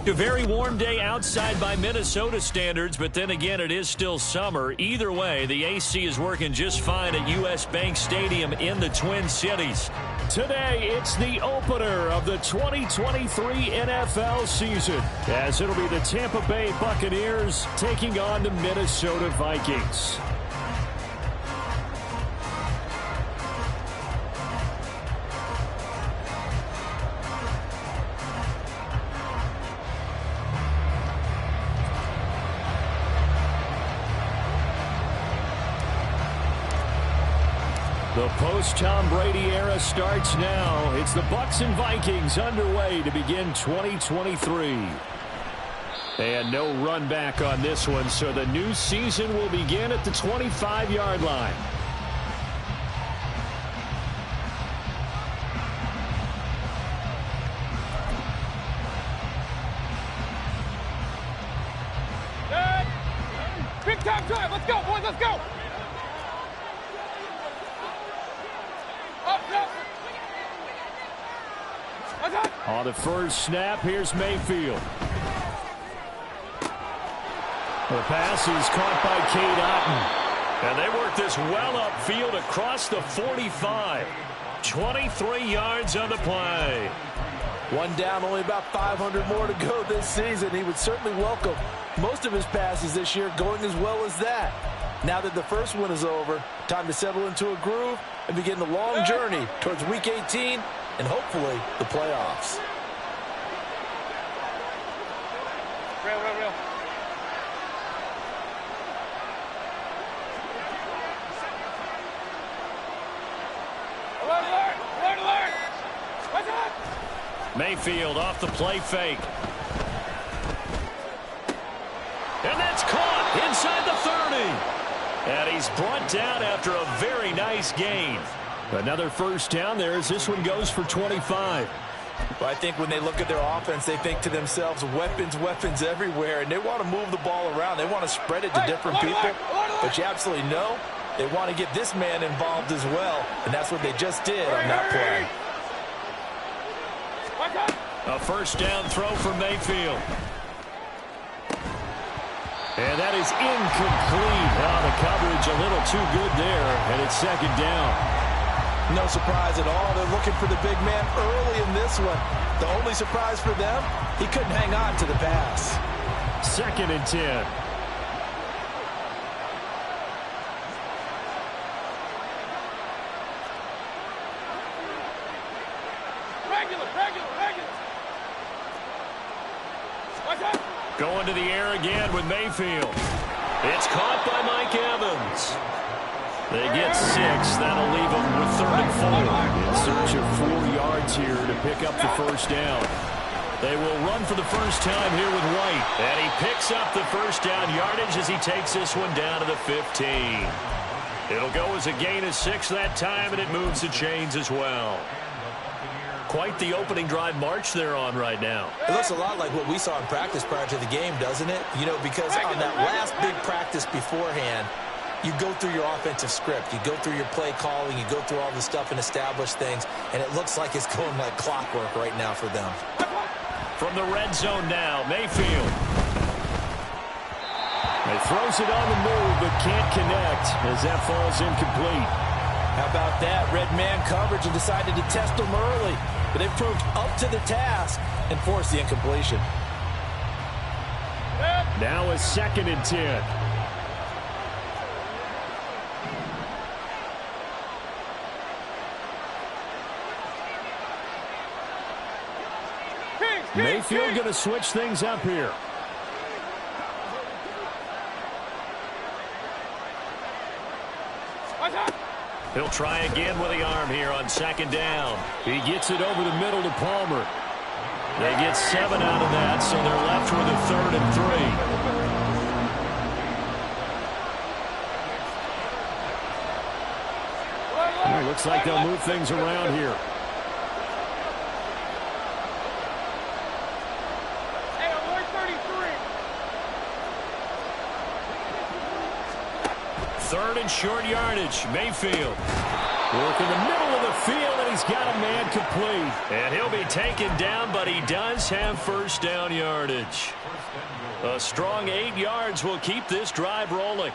A very warm day outside by Minnesota standards, but then again, it is still summer. Either way, the AC is working just fine at U.S. Bank Stadium in the Twin Cities. Today, it's the opener of the 2023 NFL season, as it'll be the Tampa Bay Buccaneers taking on the Minnesota Vikings. The post-Tom Brady era starts now. It's the Bucs and Vikings underway to begin 2023. And no run back on this one, so the new season will begin at the 25-yard line. Big time drive. Let's go, boys. Let's go. On the first snap, here's Mayfield. The pass is caught by Cade Otton. And they work this well upfield across the 45. 23 yards on the play. One down, only about 500 more to go this season. He would certainly welcome most of his passes this year going as well as that. Now that the first one is over, time to settle into a groove and begin the long journey towards Week 18 and hopefully the playoffs. Real. Alert! What's up? Mayfield off the play fake. And that's caught inside the 30. And he's brought down after a very nice gain. Another first down there as this one goes for 25. Well, I think when they look at their offense, they think to themselves, weapons everywhere, and they want to move the ball around. They want to spread it to different people. But you absolutely know they want to get this man involved as well, and that's what they just did on that play. A first down throw for Mayfield. And that is incomplete. Oh, the coverage a little too good there, and it's second down. No surprise at all. They're looking for the big man early in this one. The only surprise for them, he couldn't hang on to the pass. Second and 10. Regular. Going to the air again with Mayfield. It's caught by Mike Evans. They get 6. That'll leave them with 3rd and 4. In search of 4 yards here to pick up the first down. They will run for the first time here with White. And he picks up the first down yardage as he takes this one down to the 15. It'll go as a gain of 6 that time, and it moves the chains as well. Quite the opening drive march they're on right now. It looks a lot like what we saw in practice prior to the game, doesn't it? You know, because on that last big practice beforehand, you go through your offensive script. You go through your play calling. You go through all the stuff and establish things. And it looks like it's going like clockwork right now for them. From the red zone now, Mayfield. He throws it on the move, but can't connect as that falls incomplete. How about that? Red man coverage and decided to test them early. But they proved up to the task and forced the incompletion. Now a second and 10. Mayfield going to switch things up here. He'll try again with the arm here on second down. He gets it over the middle to Palmer. They get 7 out of that, so they're left with a 3rd and 3. Well, looks like they'll move things around here. Third and short yardage. Mayfield. Working the middle of the field, and he's got a man complete. And he'll be taken down, but he does have first down yardage. A strong 8 yards will keep this drive rolling.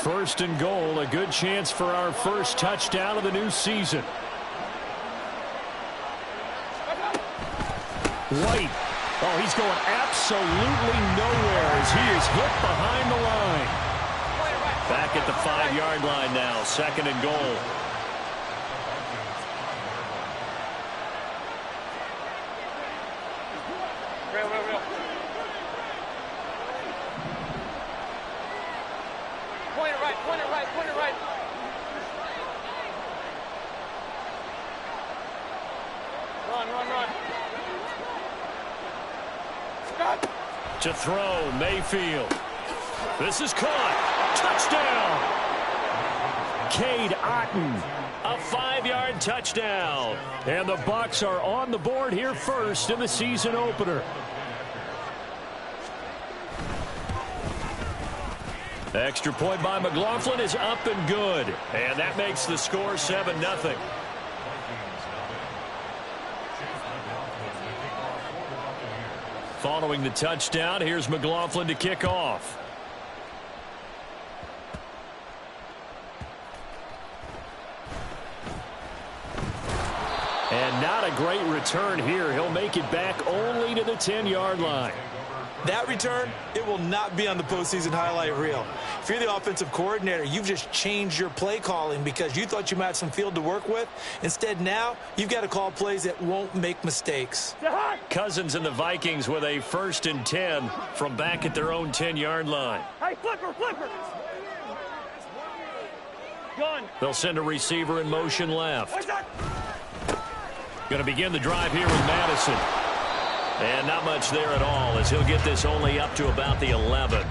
First and goal, a good chance for our first touchdown of the new season. White. Oh, he's going absolutely nowhere as he is hit behind the line. Back at the 5-yard line now, second and goal. Point it right. Run. Stop. To throw, Mayfield. This is caught. Touchdown. Cade Otton. A 5-yard touchdown. And the Bucs are on the board here first in the season opener. Extra point by McLaughlin is up and good. And that makes the score 7-0. Following the touchdown, here's McLaughlin to kick off. And not a great return here. He'll make it back only to the 10-yard line. That return, it will not be on the postseason highlight reel. If you're the offensive coordinator, you've just changed your play calling because you thought you might have some field to work with. Instead, now, you've got to call plays that won't make mistakes. Cousins and the Vikings with a 1st and 10 from back at their own 10-yard line. Hey, flipper. Gun. They'll send a receiver in motion left. What's that? Going to begin the drive here with Madison. And not much there at all as he'll get this only up to about the 11.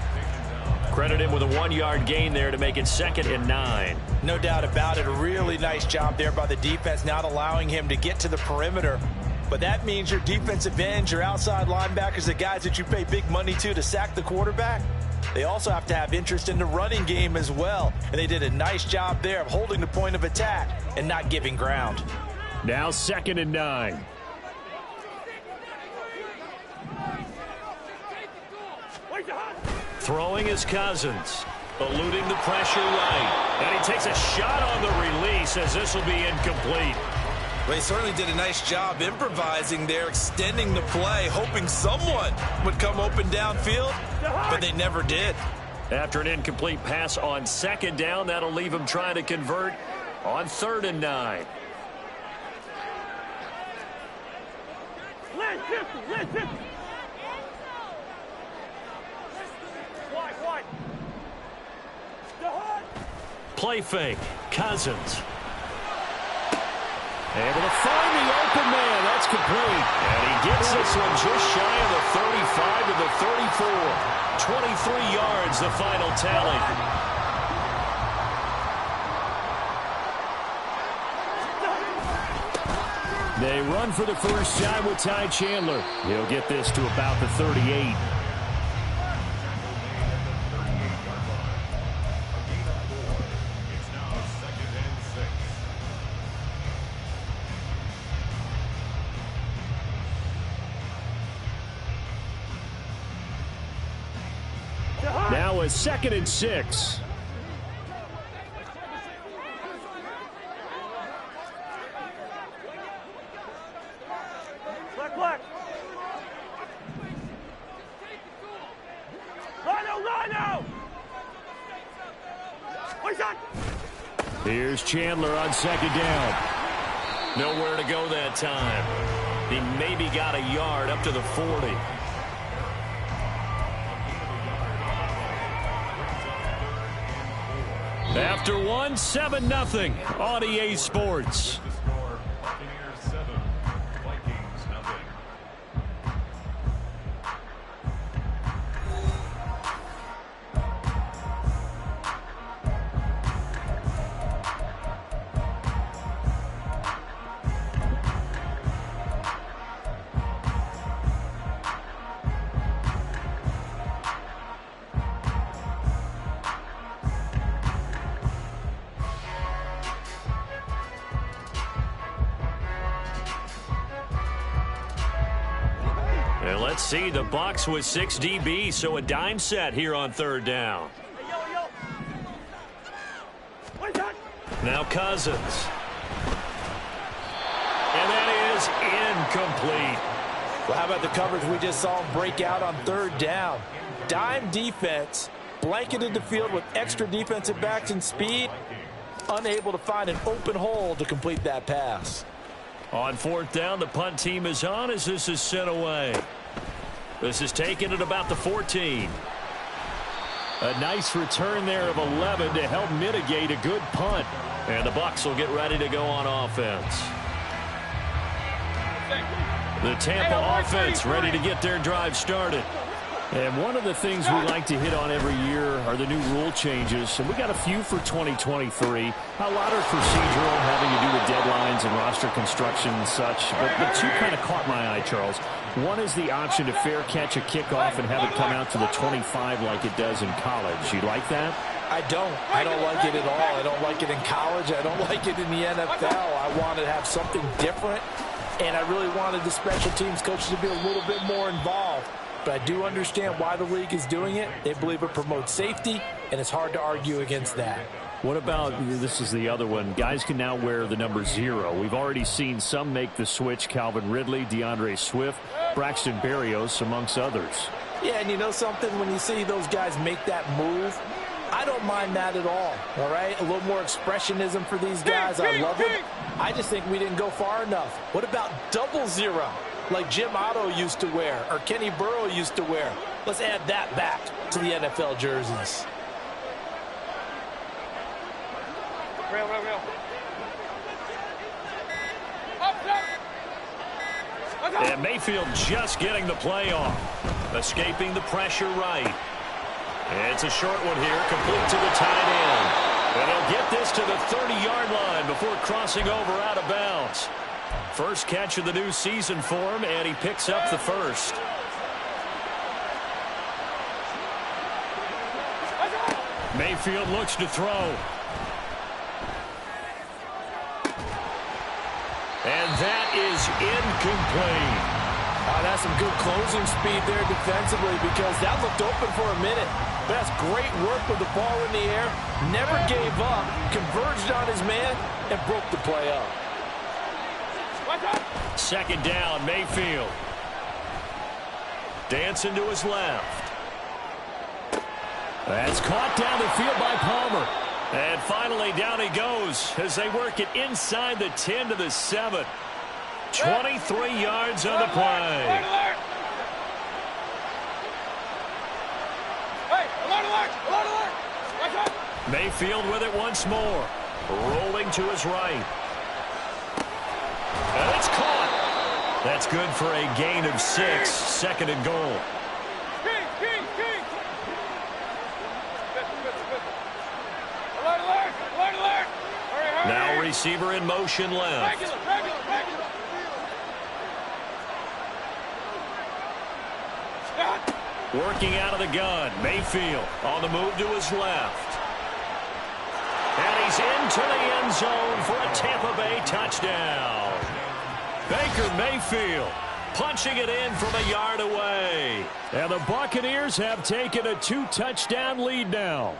Credit him with a 1-yard gain there to make it 2nd and 9. No doubt about it. A really nice job there by the defense, not allowing him to get to the perimeter. But that means your defensive ends, your outside linebackers, the guys that you pay big money to sack the quarterback, they also have to have interest in the running game as well. And they did a nice job there of holding the point of attack and not giving ground. Now 2nd and 9. Throwing his Cousins. Eluding the pressure right. And he takes a shot on the release as this will be incomplete. Well, he certainly did a nice job improvising there, extending the play, hoping someone would come open downfield, but they never did. After an incomplete pass on 2nd down, that'll leave him trying to convert on 3rd and 9. Listen. Wide. Play fake. Cousins. Able to find the open man. That's complete. And he gets this one just shy of the 35 to the 34. 23 yards, the final tally. They run for the first time with Ty Chandler. He'll get this to about the 38. Now a 2nd and 6. Black. Rhino! What's that? Here's Chandler on 2nd down. Nowhere to go that time. He maybe got a yard up to the 40. After one, 7-0 on EA Sports. see the Bucs with 6 DB, so a dime set here on third down. Now Cousins. And that is incomplete. Well, how about the coverage we just saw him break out on third down? Dime defense, blanketed the field with extra defensive backs and speed, unable to find an open hole to complete that pass. On fourth down, the punt team is on as this is sent away. This is taken at about the 14. A nice return there of 11 to help mitigate a good punt. And the Bucs will get ready to go on offense. The Tampa offense ready to get their drive started. And one of the things we like to hit on every year are the new rule changes. And we got a few for 2023. A lot are procedural, having to do with deadlines and roster construction and such. But two kind of caught my eye, Charles. One is the option to fair catch a kickoff and have it come out to the 25 like it does in college. You like that? I don't. I don't like it at all. I don't like it in college. I don't like it in the NFL. I want to have something different. And I really wanted the special teams coaches to be a little bit more involved. But I do understand why the league is doing it. They believe it promotes safety, and it's hard to argue against that. What about, this is the other one, guys can now wear the number 0. We've already seen some make the switch, Calvin Ridley, DeAndre Swift, Braxton Berrios, amongst others. Yeah, and you know something? When you see those guys make that move, I don't mind that at all right? A little more expressionism for these guys. I love it. I just think we didn't go far enough. What about 00, like Jim Otto used to wear or Kenny Burrow used to wear? Let's add that back to the NFL jerseys. Real. And Mayfield just getting the play off. Escaping the pressure right. It's a short one here, complete to the tight end. And he'll get this to the 30-yard line before crossing over out of bounds. First catch of the new season for him, and he picks up the first. Mayfield looks to throw. And that is incomplete. That's some good closing speed there defensively because that looked open for a minute. But that's great work with the ball in the air. Never gave up, converged on his man, and broke the play up. Second down, Mayfield. Dancing to his left. That's caught down the field by Palmer. And finally down he goes as they work it inside the 10 to the 7. 23 yards on the play. Mayfield with it once more. Rolling to his right. And it's caught. That's good for a gain of 6. Second and goal. Now receiver in motion left. Working out of the gun. Mayfield on the move to his left. And he's into the end zone for a Tampa Bay touchdown. Baker Mayfield punching it in from a yard away. And the Buccaneers have taken a 2-touchdown lead now.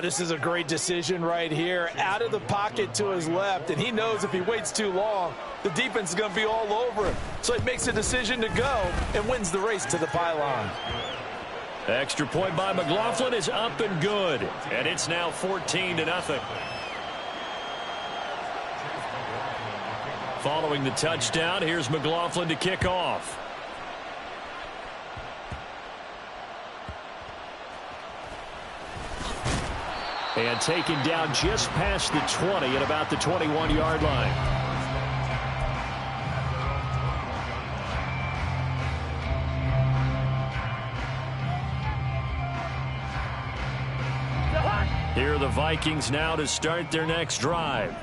This is a great decision right here. Out of the pocket to his left, and he knows if he waits too long, the defense is going to be all over him. So he makes a decision to go and wins the race to the pylon. Extra point by McLaughlin is up and good. And it's now 14-0. Following the touchdown, here's McLaughlin to kick off. And taken down just past the 20 at about the 21-yard line. Here are the Vikings now to start their next drive.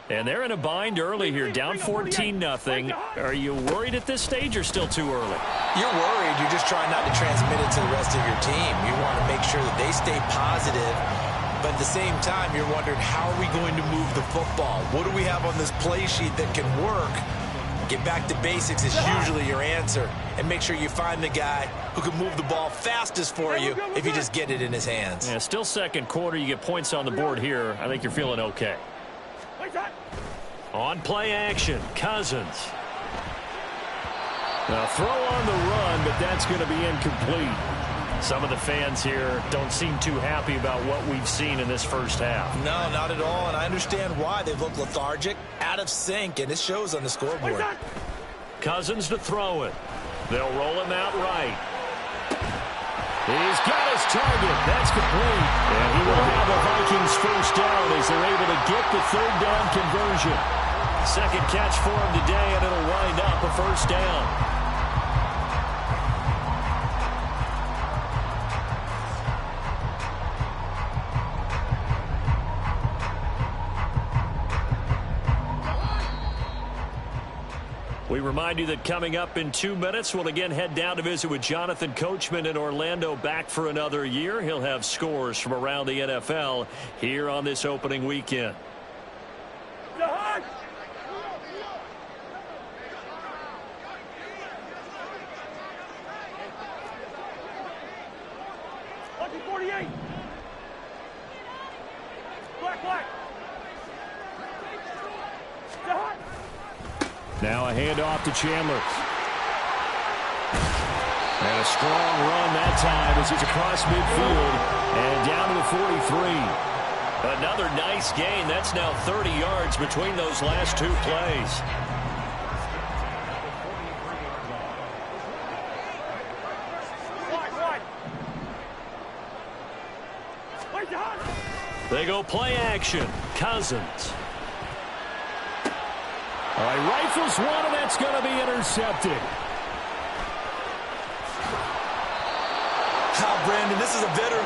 And they're in a bind early here, down 14-0. Are you worried at this stage or still too early? You're worried. You're just trying not to transmit it to the rest of your team. You want to make sure that they stay positive. But at the same time, you're wondering, how are we going to move the football? What do we have on this play sheet that can work? Get back to basics is usually your answer. And make sure you find the guy who can move the ball fastest for you if you just get it in his hands. Yeah, still second quarter. You get points on the board here. I think you're feeling okay. On play action, Cousins. Now throw on the run, but that's going to be incomplete. Some of the fans here don't seem too happy about what we've seen in this first half. No, not at all, and I understand why. They've looked lethargic, out of sync, and it shows on the scoreboard. Cousins to throw it. They'll roll him out right. He's got his target. That's complete. And he will have a Vikings first down as they're able to get the third down conversion. Second catch for him today, and it'll wind up a first down. We remind you that coming up in 2 minutes, we'll again head down to visit with Jonathan Coachman in Orlando, back for another year. He'll have scores from around the NFL here on this opening weekend. Lucky 48. Black. Now a handoff to Chandler. And a strong run that time as he's across midfield and down to the 43. Another nice gain. That's now 30 yards between those last two plays. They go play action. Cousins. All right, rifles one, and that's going to be intercepted. Brandon, this is a veteran.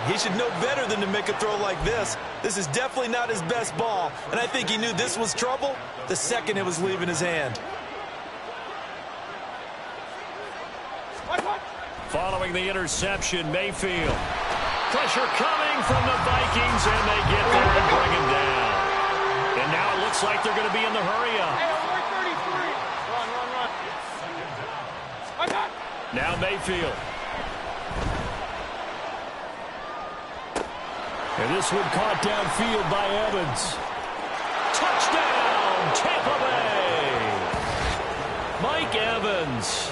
He should know better than to make a throw like this. This is definitely not his best ball, and I think he knew this was trouble the second it was leaving his hand. Following the interception, Mayfield. Pressure coming from the Vikings, and they get there and bring him down. And now it looks like they're going to be in the hurry-up. Run. Now Mayfield. And this one caught downfield by Evans. Touchdown, Tampa Bay. Mike Evans,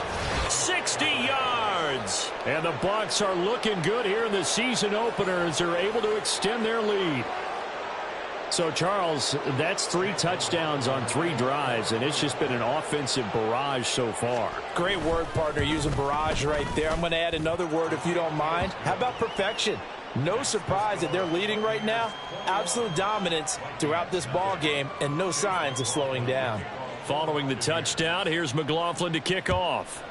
60 yards. And the Bucs are looking good here in the season opener as they're able to extend their lead. So, Charles, that's 3 touchdowns on 3 drives, and it's just been an offensive barrage so far. Great word, partner, using barrage right there. I'm going to add another word if you don't mind. How about perfection? No surprise that they're leading right now. Absolute dominance throughout this ball game and no signs of slowing down. Following the touchdown, here's McLaughlin to kick off.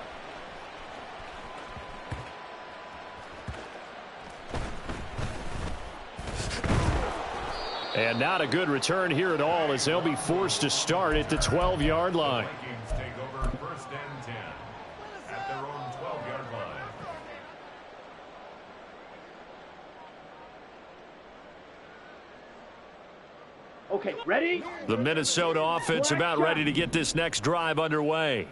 And not a good return here at all as they'll be forced to start at the 12-yard line. Vikings take over first and 10 at their own 12-yard line. Okay, ready? The Minnesota offense about ready to get this next drive underway.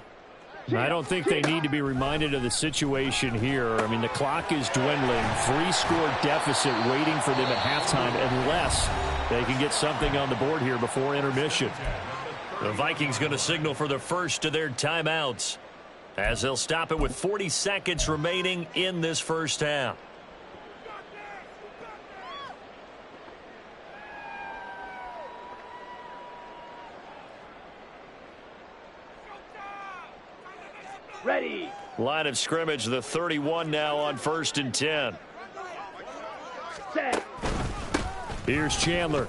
I don't think they need to be reminded of the situation here. I mean, the clock is dwindling. 3-score deficit waiting for them at halftime unless they can get something on the board here before intermission. The Vikings going to signal for the first of their timeouts as they'll stop it with 40 seconds remaining in this first half. Ready. Line of scrimmage, the 31 now on 1st and 10. Set. Here's Chandler.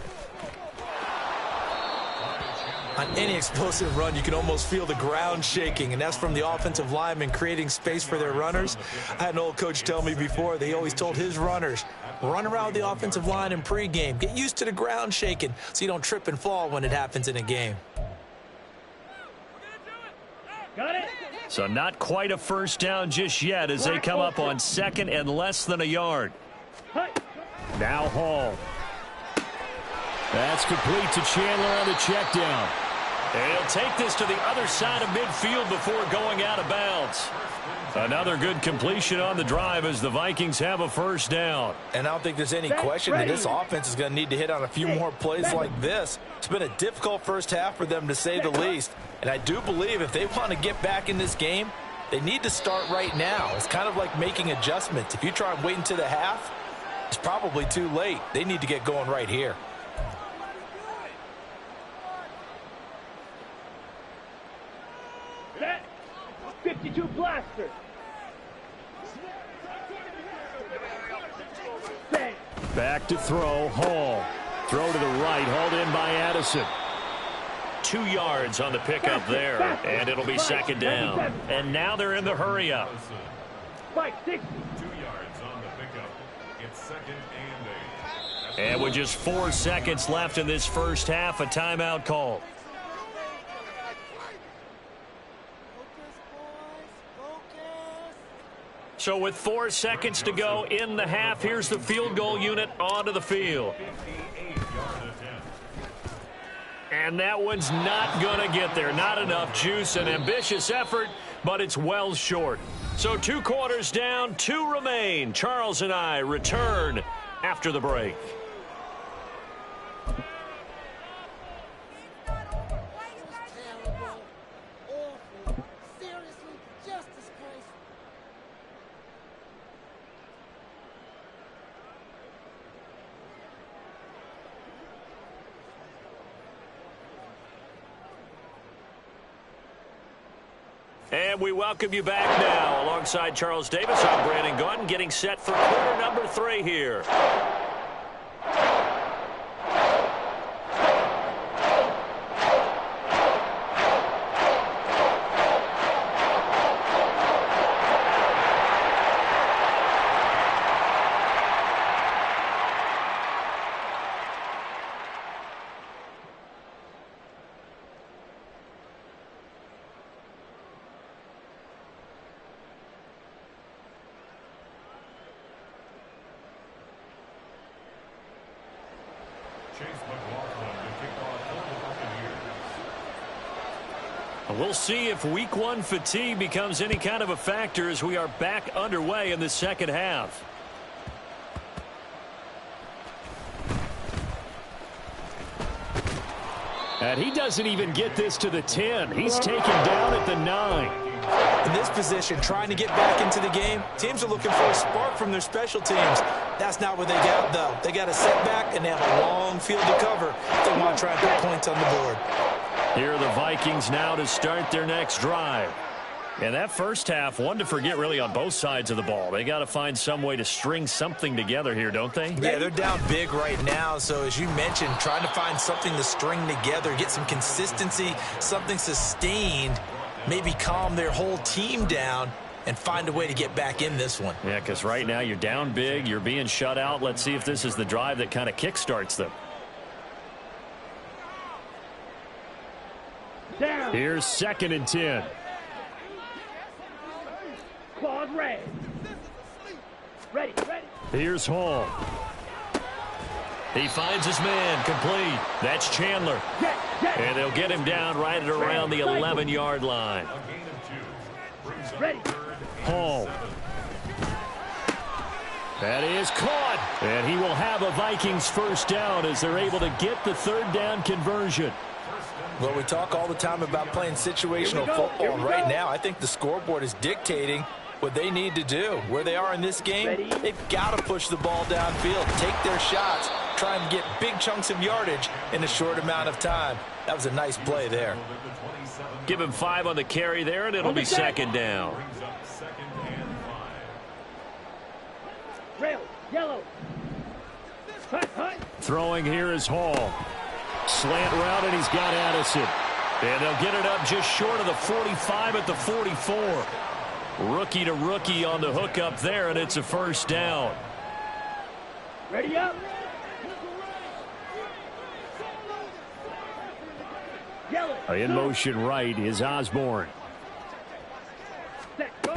On any explosive run, you can almost feel the ground shaking, and that's from the offensive linemen creating space for their runners. I had an old coach tell me before, they always told his runners, run around the offensive line in pregame. Get used to the ground shaking so you don't trip and fall when it happens in a game. Got it. So not quite a first down just yet as they come up on second and less than a yard. Now Hall. That's complete to Chandler on the check down. And he'll take this to the other side of midfield before going out of bounds. Another good completion on the drive as the Vikings have a first down. And I don't think there's any question that this offense is going to need to hit on a few more plays like this. It's been a difficult first half for them, to say the least. And I do believe if they want to get back in this game, they need to start right now. It's kind of like making adjustments. If you try and wait until the half, it's probably too late. They need to get going right here. Set. 52 blaster. Bang. Back to throw, Hall. Throw to the right, hauled in by Addison. 2 yards on the pickup there, and it'll be second down. And now they're in the hurry up. Spike 60. 2 yards on the pickup. It's second and 8. And with just 4 seconds left in this first half, a timeout call. So with 4 seconds to go in the half, here's the field goal unit onto the field. And that one's not going to get there. Not enough juice. An ambitious effort, but it's well short. So 2 quarters down, 2 remain. Charles and I return after the break. And we welcome you back now. Alongside Charles Davis, I'm Brandon Gaudin, getting set for quarter number 3 here. We'll see if week 1 fatigue becomes any kind of a factor as we are back underway in the second half. And he doesn't even get this to the 10. He's taken down at the 9. In this position, trying to get back into the game, teams are looking for a spark from their special teams. That's not what they got, though. They got a setback, and they have a long field to cover if they want to try and put points on the board. Here are the Vikings now to start their next drive. And that first half, one to forget really on both sides of the ball. They got to find some way to string something together here, don't they? Yeah, they're down big right now. So as you mentioned, trying to find something to string together, get some consistency, something sustained, maybe calm their whole team down and find a way to get back in this one. Yeah, because right now you're down big, you're being shut out. Let's see if this is the drive that kind of kickstarts them. Down. Here's second and 10. Claws ready. Ready. Here's Hall. He finds his man, complete. That's Chandler. And they'll get him down right at around the 11-yard line. Ready. Hall. That is caught. And he will have a Vikings first down as they're able to get the third down conversion. Well, we talk all the time about playing situational football, and right now I think the scoreboard is dictating what they need to do. Where they are in this game, they've got to push the ball downfield, take their shots, try and get big chunks of yardage in a short amount of time. That was a nice play there. Give him 5 on the carry there, and it'll be second down. Rail. Yellow. Hut. Throwing here is Hall. Slant route, and he's got Addison. And they'll get it up just short of the 45 at the 44. Rookie to rookie on the hook up there, and it's a first down. Ready up. Yellow. In motion right is Osborne. Set. Go.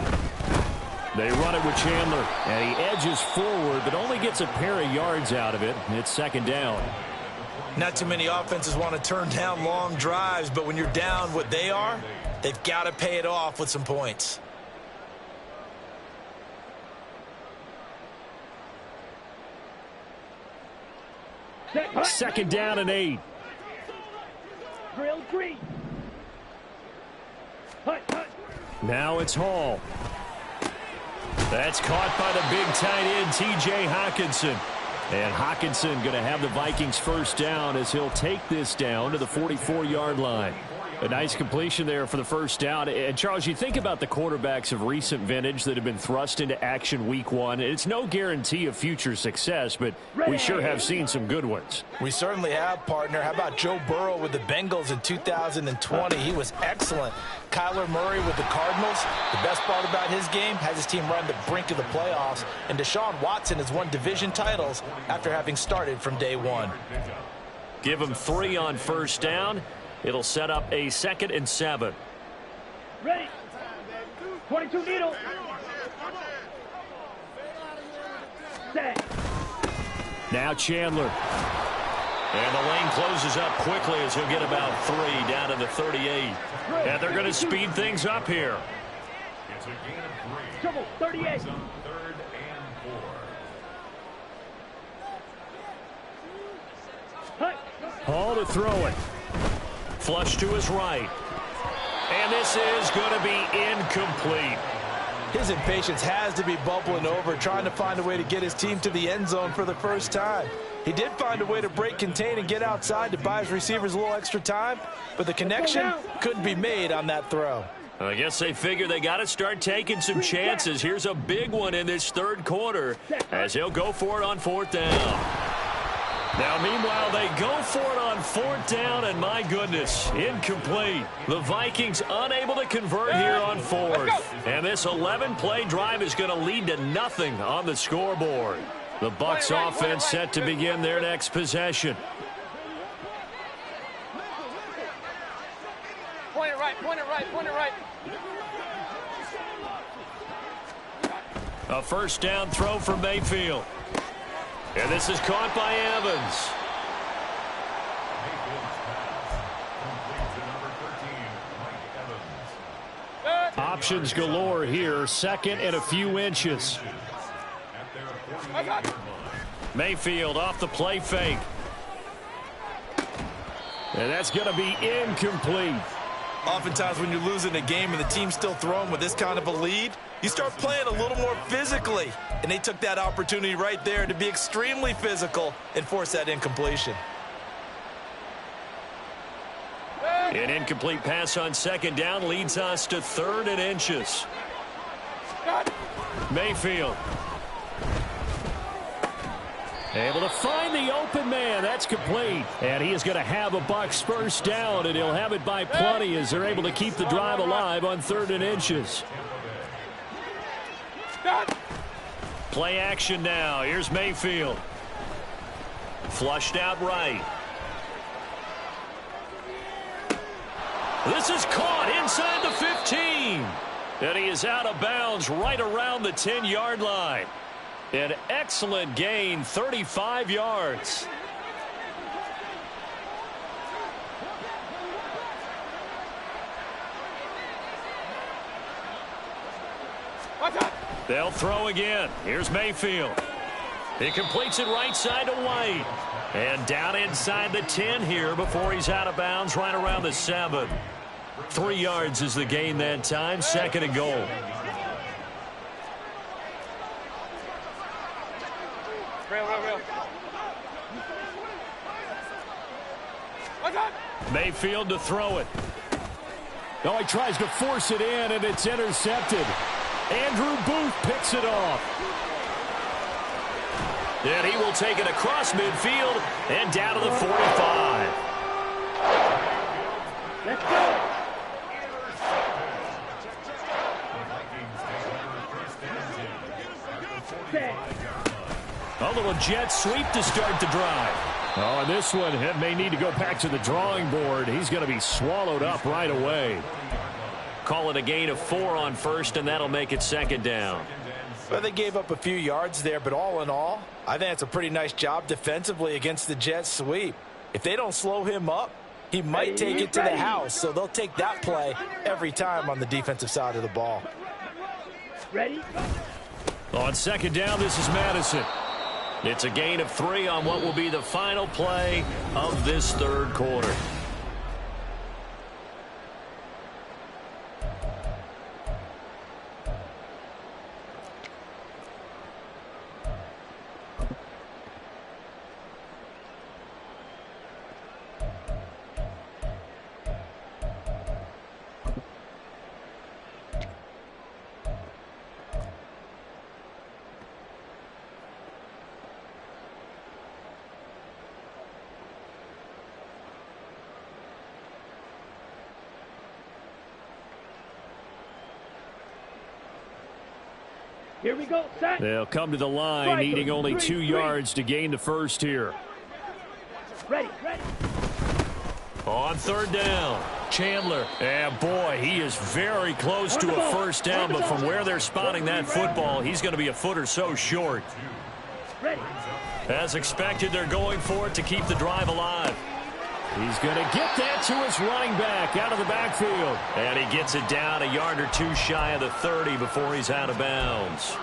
They run it with Chandler, and he edges forward, but only gets a pair of yards out of it. It's second down. Not too many offenses want to turn down long drives, but when you're down what they are, they've got to pay it off with some points. Set. Second down and 8. Drill 3. Hut, hut. Now it's Hall. That's caught by the big tight end, T.J. Hockenson. And Hockenson going to have the Vikings first down as he'll take this down to the 44-yard line. A nice completion there for the first down. And, Charles, you think about the quarterbacks of recent vintage that have been thrust into action week one. It's no guarantee of future success, but we sure have seen some good ones. We certainly have, partner. How about Joe Burrow with the Bengals in 2020? He was excellent. Kyler Murray with the Cardinals. The best part about his game, has his team right on the brink of the playoffs. And Deshaun Watson has won division titles after having started from day one. Give him 3 on first down. It'll set up a 2nd and 7. Ready. 22 needle. Set. Now Chandler. And the lane closes up quickly as he'll get about 3 down to the 38. And they're going to speed things up here. It's a gain of 3. Triple 38. It's on 3rd and 4. Hut. Hall to throw it. Flush to his right. And this is going to be incomplete. His impatience has to be bubbling over, trying to find a way to get his team to the end zone for the first time. He did find a way to break contain and get outside to buy his receivers a little extra time, but the connection couldn't be made on that throw. I guess they figure they got to start taking some chances. Here's a big one in this third quarter as he'll go for it on 4th down. Now, meanwhile, they go for it on 4th down, and my goodness, incomplete. The Vikings unable to convert here on 4th. And this 11-play drive is going to lead to nothing on the scoreboard. The Bucs offense set to begin their next possession. Point it right, point it right, point it right. A first down throw for Mayfield. And this is caught by Evans. Options galore here. 2nd and a few inches. Mayfield off the play fake. And that's going to be incomplete. Oftentimes when you're losing a game and the team's still throwing with this kind of a lead, you start playing a little more physically. And they took that opportunity right there to be extremely physical and force that incompletion. An incomplete pass on 2nd down leads us to 3rd and inches. Mayfield. Able to find the open man. That's complete. And he is going to have a Bucs first down, and he'll have it by plenty as they're able to keep the drive alive on 3rd and inches. Play action now. Here's Mayfield. Flushed out right. This is caught inside the 15. And he is out of bounds right around the 10-yard line. An excellent gain, 35 yards. They'll throw again. Here's Mayfield. He completes it right side to White. And down inside the 10 here before he's out of bounds right around the 7. 3 yards is the gain that time. 2nd and goal. Real. Mayfield to throw it. Oh, he tries to force it in, and it's intercepted. Andrew Booth picks it off. And he will take it across midfield and down to the 45. Let's go. little jet sweep to start the drive. Oh, and this one may need to go back to the drawing board. He's going to be swallowed up right away. Call it a gain of 4 on first, and that'll make it second down. Well, they gave up a few yards there, but all in all, I think it's a pretty nice job defensively against the jet sweep. If they don't slow him up, he might take it to the house, so they'll take that play every time on the defensive side of the ball. Ready? On second down, this is Madison. It's a gain of 3 on what will be the final play of this third quarter. Here we go, set. They'll come to the line, needing only 2 yards to gain the first here. Ready, ready. On third down, Chandler. And boy, he is very close to a first down, but from where they're spotting that football, he's going to be a foot or so short. Ready. As expected, they're going for it to keep the drive alive. He's going to get that to his running back out of the backfield. And he gets it down a yard or 2 shy of the 30 before he's out of bounds.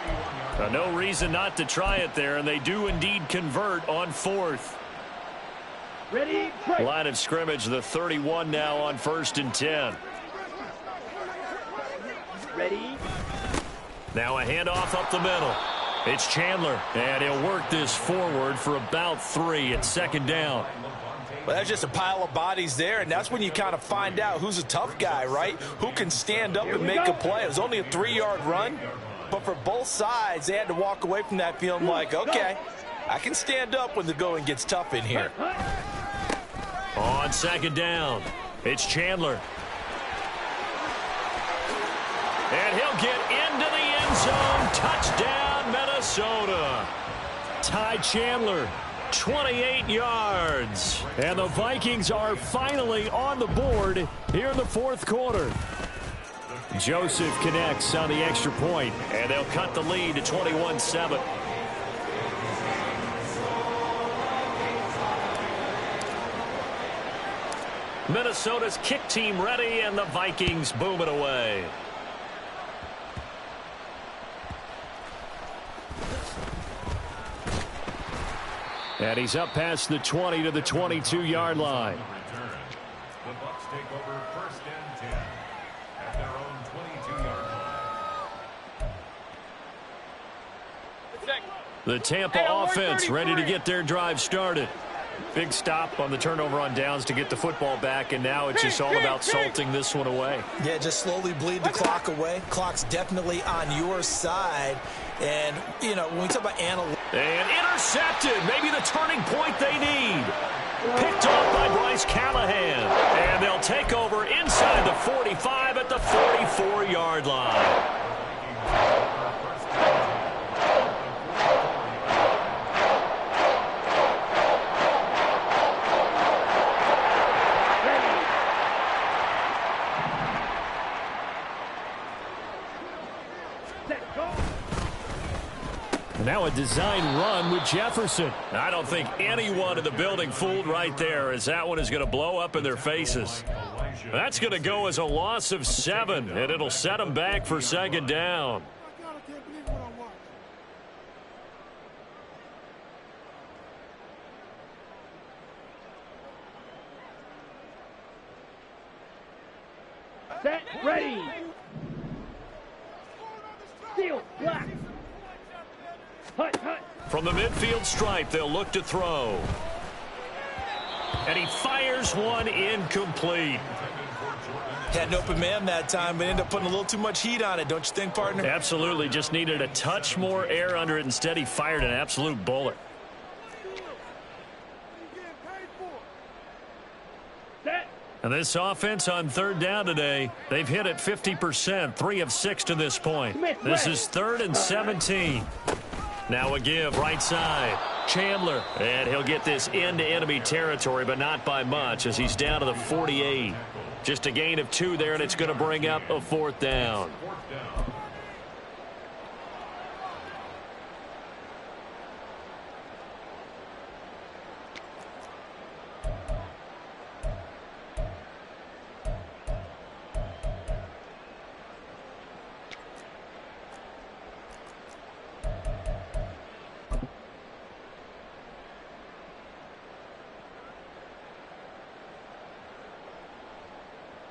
No reason not to try it there, and they do indeed convert on fourth. Ready, break. Line of scrimmage, the 31 now on 1st and 10. Ready. Now a handoff up the middle. It's Chandler, and he'll work this forward for about 3 at second down. Well, that's just a pile of bodies there, and that's when you kind of find out who's a tough guy, right? Who can stand up and make a play. It was only a 3-yard run, but for both sides, they had to walk away from that feeling like, okay, I can stand up when the going gets tough in here. On second down, it's Chandler. And he'll get into the end zone. Touchdown, Minnesota. Ty Chandler, 28 yards. And the Vikings are finally on the board here in the fourth quarter. Joseph connects on the extra point, and they'll cut the lead to 21-7. Minnesota's kick team ready, and the Vikings boom it away. And he's up past the 20 to the 22-yard line. The Bucs take over 1st and 10 at their own 22-yard line. The Tampa offense ready to get their drive started. Big stop on the turnover on downs to get the football back, and now it's just all about salting this one away. Yeah, just slowly bleed the clock away. Clock's definitely on your side. And, you know, when we talk about analytics. And intercepted. Maybe the turning point they need. Picked off by Bryce Callahan. And they'll take over inside the 45 at the 44-yard line. Now a design run with Jefferson. I don't think anyone in the building fooled right there, as that one is going to blow up in their faces. That's going to go as a loss of 7, and it'll set them back for second down. Set, ready. Steel, black. Hut, hut. From the midfield stripe, they'll look to throw. And he fires one incomplete. Had an open man that time, but ended up putting a little too much heat on it, don't you think, partner? Absolutely. Just needed a touch more air under it. Instead, he fired an absolute bullet. Set. And this offense on third down today, they've hit it 50%, 3 of 6 to this point. This is 3rd and 17. Now a give right side. Chandler. And he'll get this into enemy territory, but not by much, as he's down to the 48. Just a gain of 2 there, and it's going to bring up a 4th down.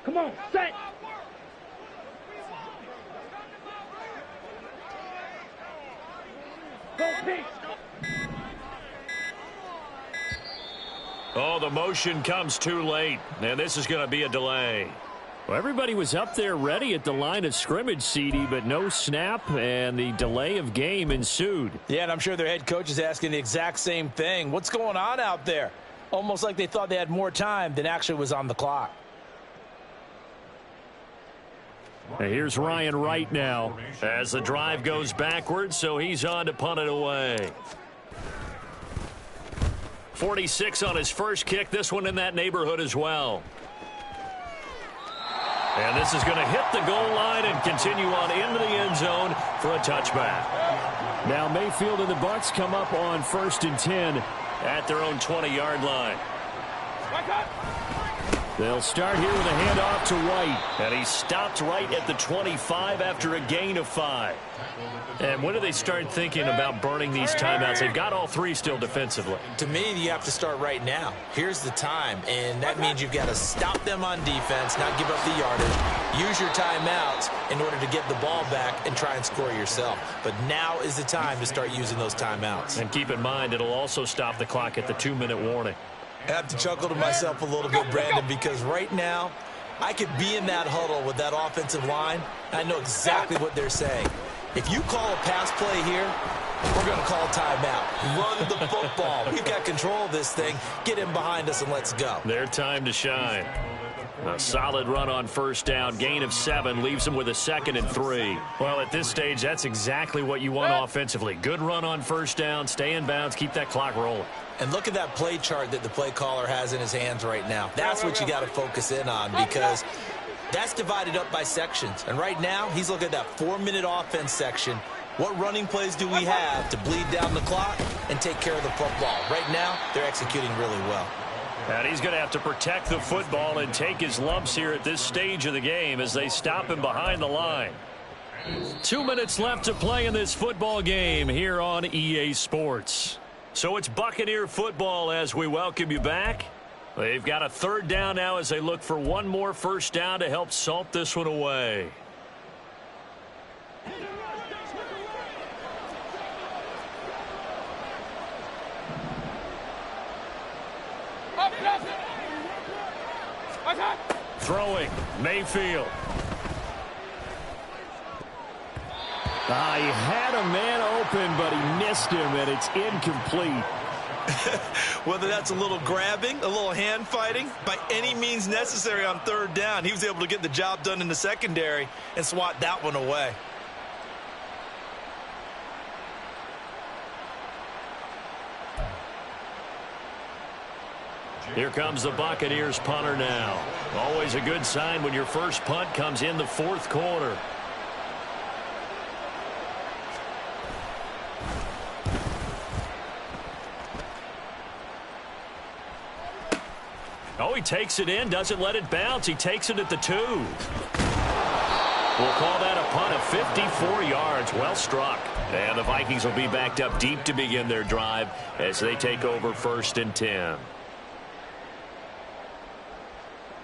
Come on, set. Go pitch. Oh, the motion comes too late, and this is going to be a delay. Well, everybody was up there ready at the line of scrimmage, CD, but no snap, and the delay of game ensued. Yeah, and I'm sure their head coach is asking the exact same thing. What's going on out there? Almost like they thought they had more time than actually was on the clock. And here's Ryan Wright now. As the drive goes backwards, so he's on to punt it away. 46 on his first kick. This one in that neighborhood as well. And this is going to hit the goal line and continue on into the end zone for a touchback. Now Mayfield and the Bucs come up on 1st and 10 at their own 20-yard line. They'll start here with a handoff to White. And he stopped right at the 25 after a gain of 5. And when do they start thinking about burning these timeouts? They've got all 3 still defensively. To me, you have to start right now. Here's the time, and that means you've got to stop them on defense, not give up the yardage, use your timeouts in order to get the ball back and try and score yourself. But now is the time to start using those timeouts. And keep in mind, it'll also stop the clock at the 2-minute warning. I have to chuckle to myself a little bit, Brandon, because right now I could be in that huddle with that offensive line. I know exactly what they're saying. If you call a pass play here, we're going to call a timeout. Run the football. We've got control of this thing. Get him behind us and let's go. Their time to shine. A solid run on 1st down. Gain of 7 leaves them with a 2nd and 3. Well, at this stage, that's exactly what you want offensively. Good run on 1st down. Stay in bounds. Keep that clock rolling. And look at that play chart that the play caller has in his hands right now. That's what you got to focus in on, because that's divided up by sections. And right now, he's looking at that 4-minute offense section. What running plays do we have to bleed down the clock and take care of the football? Right now, they're executing really well. And he's going to have to protect the football and take his lumps here at this stage of the game as they stop him behind the line. 2 minutes left to play in this football game here on EA Sports. So it's Buccaneer football as we welcome you back. They've got a 3rd down now as they look for one more 1st down to help salt this one away. Throwing, Mayfield. He had a man open, but he missed him, and it's incomplete. Whether that's a little grabbing, a little hand fighting, by any means necessary on 3rd down, he was able to get the job done in the secondary and swat that one away. Here comes the Buccaneers punter now. Always a good sign when your first punt comes in the 4th quarter. Oh, he takes it in, doesn't let it bounce. He takes it at the 2. We'll call that a punt of 54 yards. Well struck. And the Vikings will be backed up deep to begin their drive as they take over 1st and 10.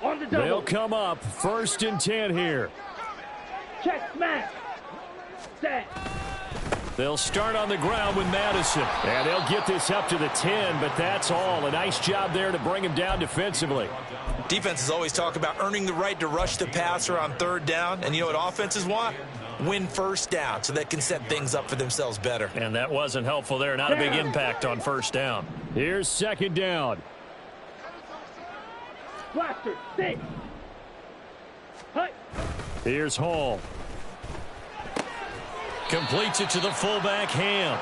On the double. They'll come up 1st and 10 here. Check smash. Set. They'll start on the ground with Madison. And they'll get this up to the 10, but that's all. A nice job there to bring him down defensively. Defenses always talk about earning the right to rush the passer on 3rd down. And you know what offenses want? Win 1st down so they can set things up for themselves better. And that wasn't helpful there. Not a big impact on 1st down. Here's 2nd down. Blaster. Sit. Hut. Here's Hall. Completes it to the fullback, Ham.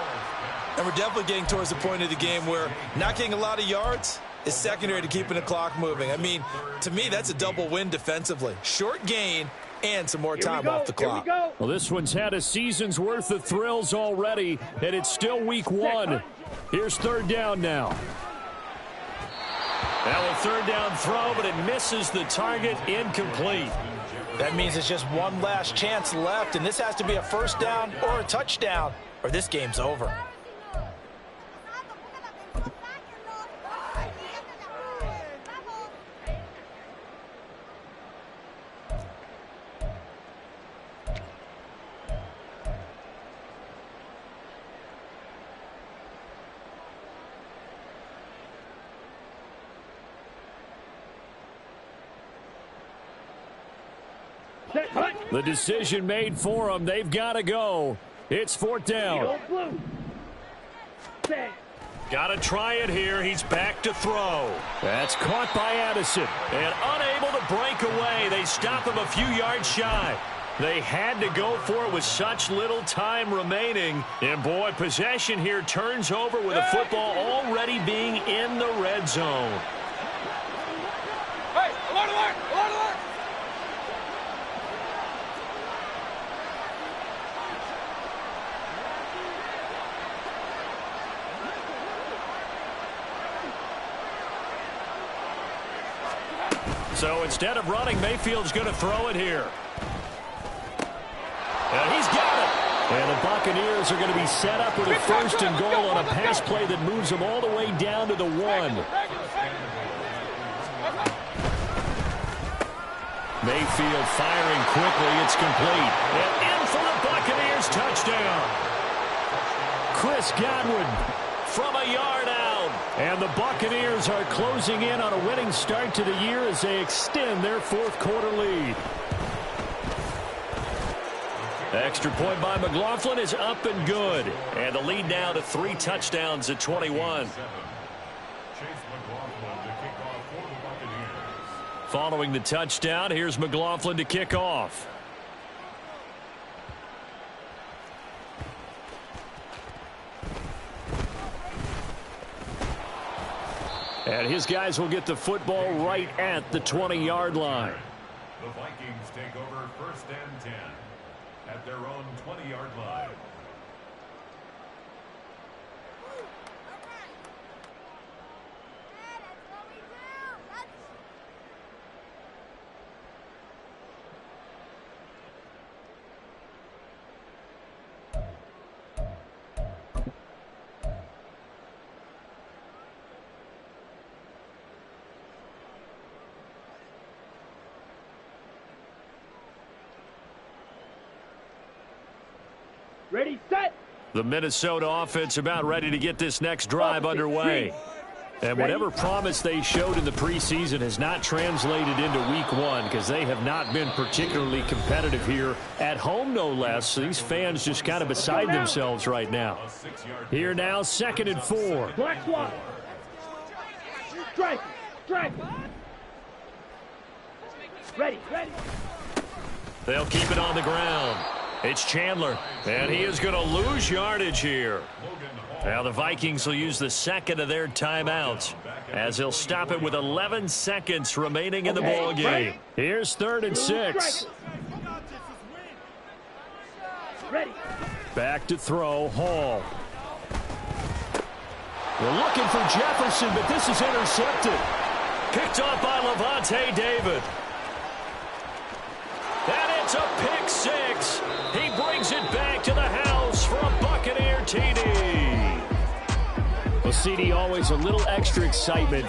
And we're definitely getting towards the point of the game where not getting a lot of yards is secondary to keeping the clock moving. I mean, to me, that's a double win defensively. Short gain and some more time off the clock. Well, this one's had a season's worth of thrills already, and it's still week 1. Here's third down now. Now a third down throw, but it misses the target, incomplete. That means it's just one last chance left, and this has to be a first down or a touchdown, or this game's over. The decision made for them. They've got to go. It's fourth down. Got to try it here. He's back to throw. That's caught by Addison. And unable to break away. They stop him a few yards shy. They had to go for it with such little time remaining. And, boy, possession here turns over with the football already being in the red zone. Hey, alert, alert, alert, alert. So instead of running, Mayfield's going to throw it here. And he's got it. And the Buccaneers are going to be set up with a first and goal on a pass play that moves them all the way down to the 1. Mayfield firing quickly. It's complete. And in for the Buccaneers touchdown. Chris Godwin from a yard out. And the Buccaneers are closing in on a winning start to the year as they extend their fourth quarter lead. Extra point by McLaughlin is up and good. And the lead now to 3 touchdowns at 21. Following the touchdown, here's McLaughlin to kick off. And his guys will get the football right at the 20-yard line. The Vikings take over first and 10 at their own 20-yard line. Ready, set. The Minnesota offense about ready to get this next drive underway. And whatever promise they showed in the preseason has not translated into week 1 because they have not been particularly competitive here at home, no less. So these fans just kind of beside themselves right now. Here now, 2nd and 4. Black Swan. Strike. Strike. Ready, ready. They'll keep it on the ground. It's Chandler, and he is going to lose yardage here. Now the Vikings will use the second of their timeouts as they'll stop it with 11 seconds remaining in the ball game. Here's 3rd and 6. Ready. Back to throw, Hall. They're looking for Jefferson, but this is intercepted. Picked off by Levante David. And it's a pick 6. He brings it back to the house for a Buccaneer TD. Well, CD, always a little extra excitement.